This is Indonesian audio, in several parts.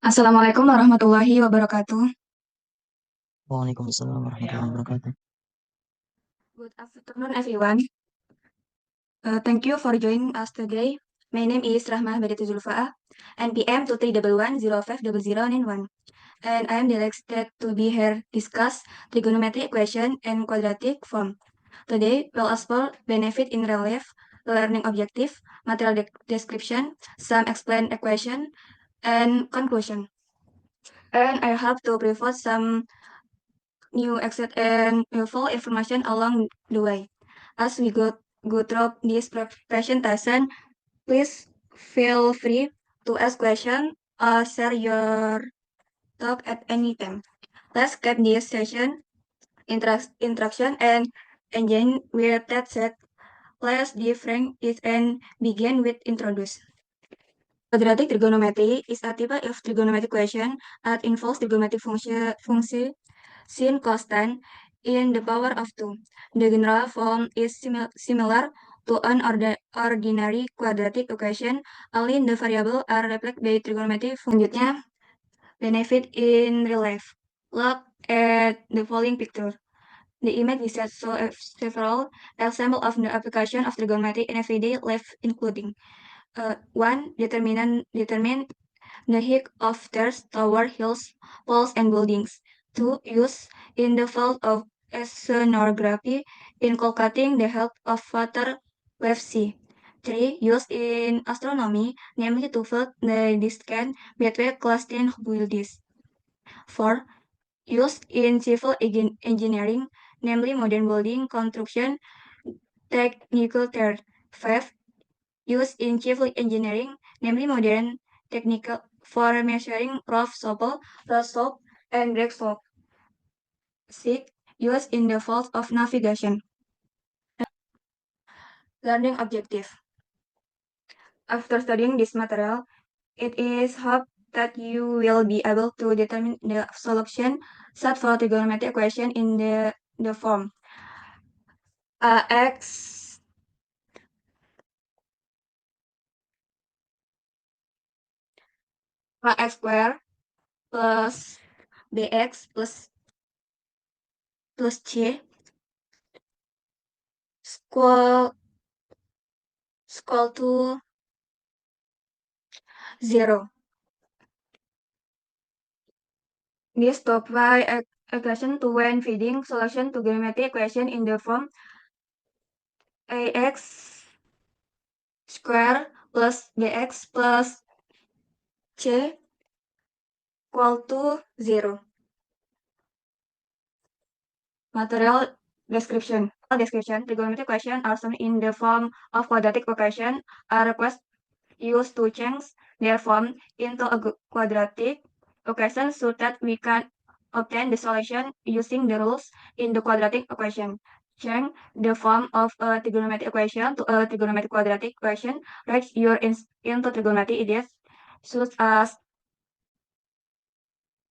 Assalamualaikum warahmatullahi wabarakatuh. Waalaikumsalam warahmatullahi wabarakatuh. Good afternoon, everyone. Thank you for joining us today. My name is Rahmah Badatu Zulfaa, NPM 2311050091, and I am delighted to be here discuss trigonometric equation and quadratic form. Today, we'll explore benefit in relief, learning objective, material description, some explained equation, and conclusion. And I hope to provide some new exit and useful information along the way. As we go through this presentation, please feel free to ask questions or share your talk at any time. Let's get this session introduction and engine with that said. Let's different it and begin with introduce. Quadratic trigonometry is a type of trigonometric equation that involves trigonometric function sin constant in the power of 2. The general form is similar to an ordinary quadratic equation, only the variables are replaced by trigonometric function. Selanjutnya, benefit in real life. Look at the following picture. The image is show several examples of the application of trigonometry in everyday life, including 1. Determine the height of stairs, towers, hills, poles, and buildings. 2. Use in the field of oceanography, inculcating the health of water wave sea. 3. Use in astronomy, namely to find the distance between clustering bodies. 4. Use in civil engineering, namely modern building construction technical term. 5. Use in civil engineering, namely modern technical for measuring roof slope, and break slope. 6. Use in the field of navigation. Learning objective. After studying this material, it is hoped that you will be able to determine the solution set for trigonometric equation in the form ax ax square plus bx plus c equal to 0. This top y equation to when feeding solution to trigonometric equation in the form ax square plus bx plus c equal to 0. Material description. Trigonometric equation are shown in the form of quadratic equation. A request used to change their form into a quadratic equation so that we can obtain the solution using the rules in the quadratic equation. Change the form of a trigonometric equation to a trigonometric quadratic equation. Write your into trigonometric ideas such as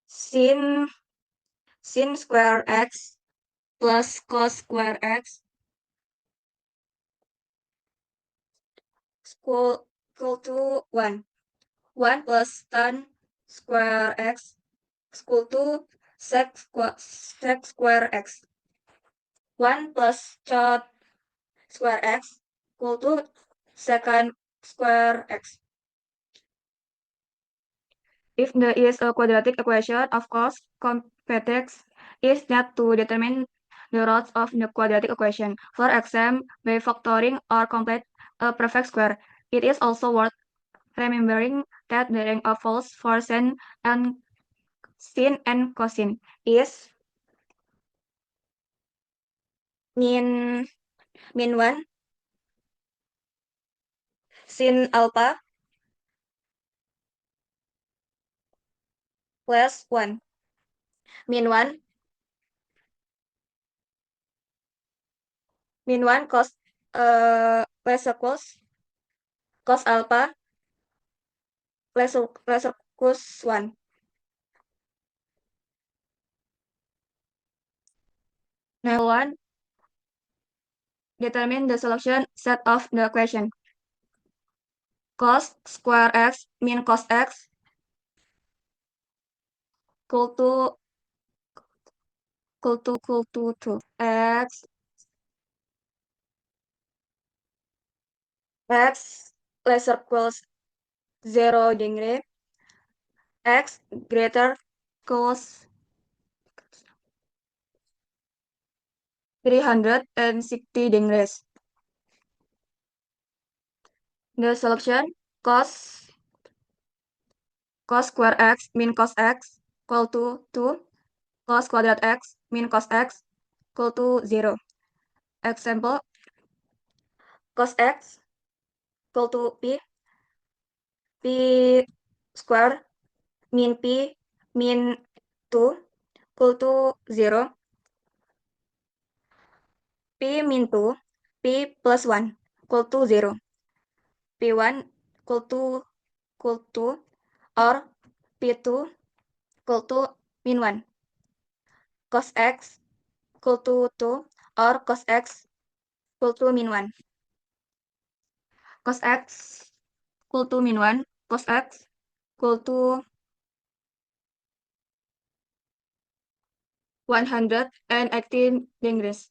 sin square x plus cos square x equal to 1. 1 plus tan square x equal to sec square x. 1 plus cot square x equal to secant square x. If there is a quadratic equation, of course, complex is not to determine the roots of the quadratic equation. For example, by factoring or complete a perfect square. It is also worth remembering that the rank of false for sin and cosine is min 1 sin alpha plus 1 min 1 cos plus cos alpha plus cos 1. Now 1 determine the solution set of the equation. Cos square x min cos x equal to equal to 2. X lesser equals 0 degree, X greater equals 360 degrees. The solution cos square x min cos x equal to 2, cos quadrat x min cos x equal to 0. Example, cos x equal to p square min p min 2 equal to 0, p min 2, p plus 1 equal to 0, p1 equal to or p2 equal to min 1, cos x equal to 2 or cos x equal to min 1, cos x equal to min 1, cos x equal to 118 degrees.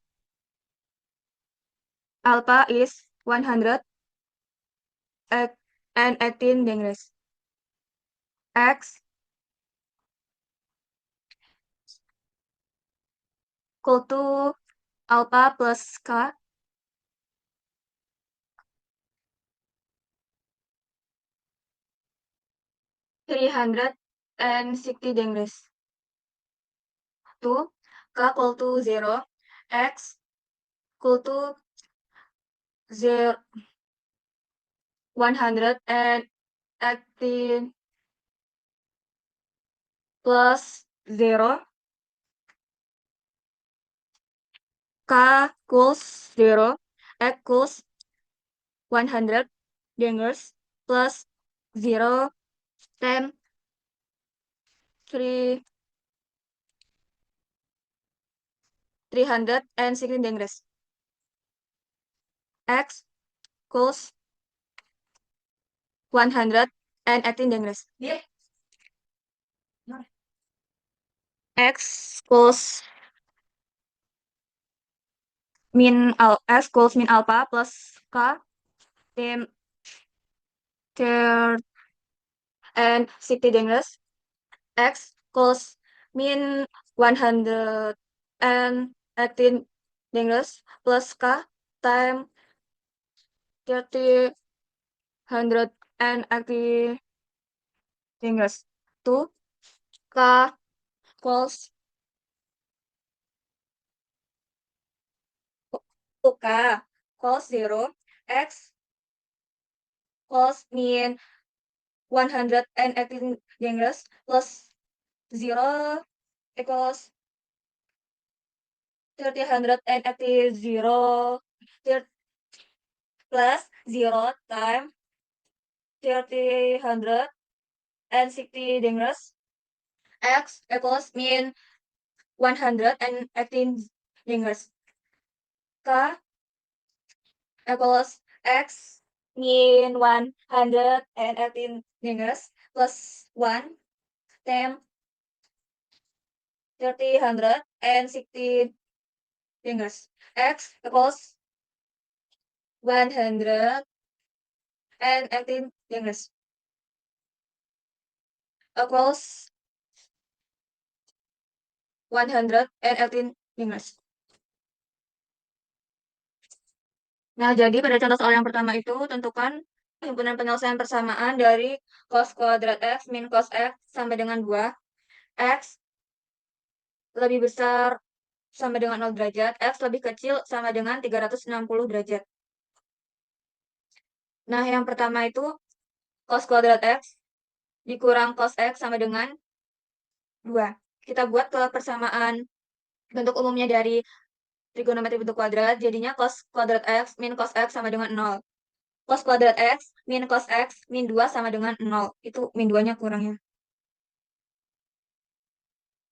Alpha is 118 degrees. X equal to alpha plus k 360 degrees. 2, k equal to 0, x equal to 0, 118 plus 0, k equals 0, x equals 100 degrees plus 0, 10, 360 degrees. X equals 118 degrees. X equals X equals min alpha plus k, then 360 degrees. X equals min 118 degrees plus k time 380 degrees. 2, k equals 2k equals 0, x equals min 118 degrees plus 0 equals 380 0 plus 0 time 360 degrees. X equals min 118 degrees. K equals X min 118 degrees plus 1 10 360 degrees. X equals 118 degrees equals 118 degrees. Nah, jadi pada contoh soal yang pertama itu, tentukan himpunan penyelesaian persamaan dari cos kuadrat X min cos X sampai dengan 2. X lebih besar sama dengan 0 derajat, X lebih kecil sama dengan 360 derajat. Nah, yang pertama itu cos kuadrat X dikurang cos X sama dengan 2. Kita buat ke persamaan bentuk umumnya dari trigonometri bentuk kuadrat, jadinya cos kuadrat X min cos X sama dengan 0. Cos kuadrat X min cos X min 2 sama dengan 0. Itu min 2-nya kurangnya.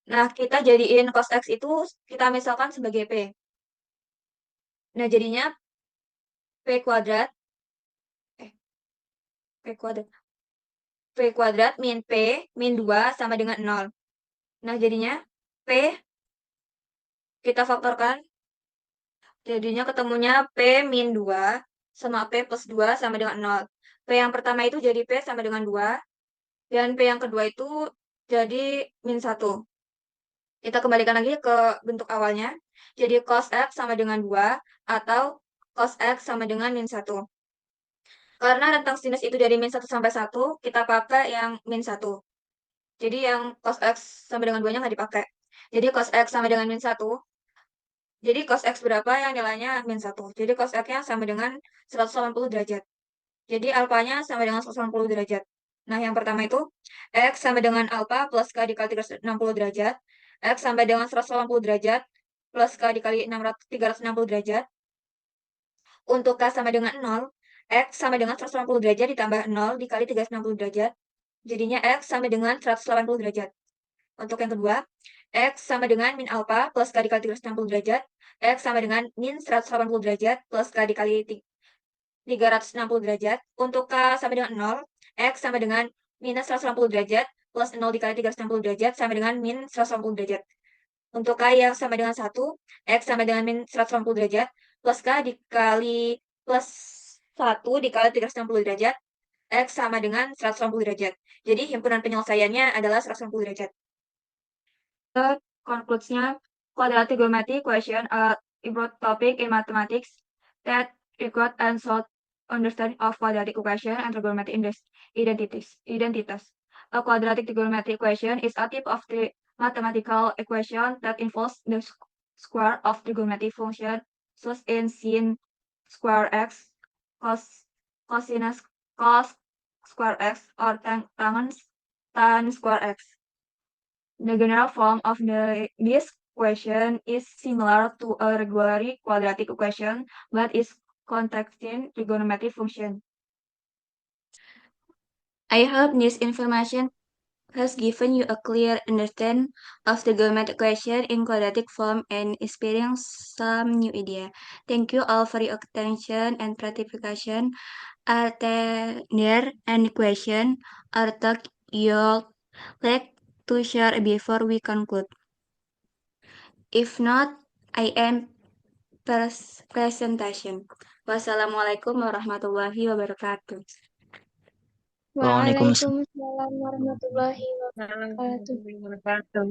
Nah, kita jadiin cos X itu kita misalkan sebagai P. Nah, jadinya P kuadrat, P kuadrat min P min 2 sama dengan 0. Nah, jadinya P kita faktorkan. Jadinya ketemunya P min 2 sama P plus 2 sama dengan 0. P yang pertama itu jadi P sama dengan 2. Dan P yang kedua itu jadi min 1. Kita kembalikan lagi ke bentuk awalnya. Jadi cos X sama dengan 2 atau cos X sama dengan min 1. Karena rentang sinus itu dari min 1 sampai 1, kita pakai yang min 1. Jadi yang cos X sama dengan 2-nya nggak dipakai. Jadi cos X sama dengan min 1. Jadi cos X berapa yang nilainya min 1. Jadi cos X-nya sama dengan 180 derajat. Jadi alfanya sama dengan 180 derajat. Nah, yang pertama itu X sama dengan alfa plus K dikali 360 derajat. X sama dengan 180 derajat plus K dikali 360 derajat. Untuk K sama dengan 0, X sama dengan 180 derajat ditambah 0 dikali 360 derajat. Jadinya X sama dengan 180 derajat. Untuk yang kedua, X sama dengan min alfa plus K dikali 360 derajat. X sama dengan min 180 derajat plus K dikali 360 derajat. Untuk K sama dengan 0, X sama dengan minus 180 derajat plus 0 dikali 360 derajat sama dengan min 180 derajat. Untuk K yang sama dengan 1, X sama dengan min 180 derajat plus K dikali plus 1 dikali 360 derajat, X sama dengan 180 derajat. Jadi himpunan penyelesaiannya adalah 180 derajat. Conclusion, quadratic geometry question are a broad topic in mathematics that require and solve understanding of quadratic equation and trigonometric identities. A quadratic trigonometric equation is a type of the mathematical equation that involves the square of trigonometric function such as sin square x, cosinus cos square x, or tan square x. The general form of this equation is similar to a regular quadratic equation, but is containing trigonometric function. I hope this information has given you a clear understanding of the trigonometric equation in quadratic form and experienced some new idea. Thank you all for your attention and participation. Are there any question or talk you'd like to share before we conclude? If not, I am presentation. Wassalamualaikum warahmatullahi wabarakatuh. Waalaikumsalam. Waalaikumsalam warahmatullahi wabarakatuh.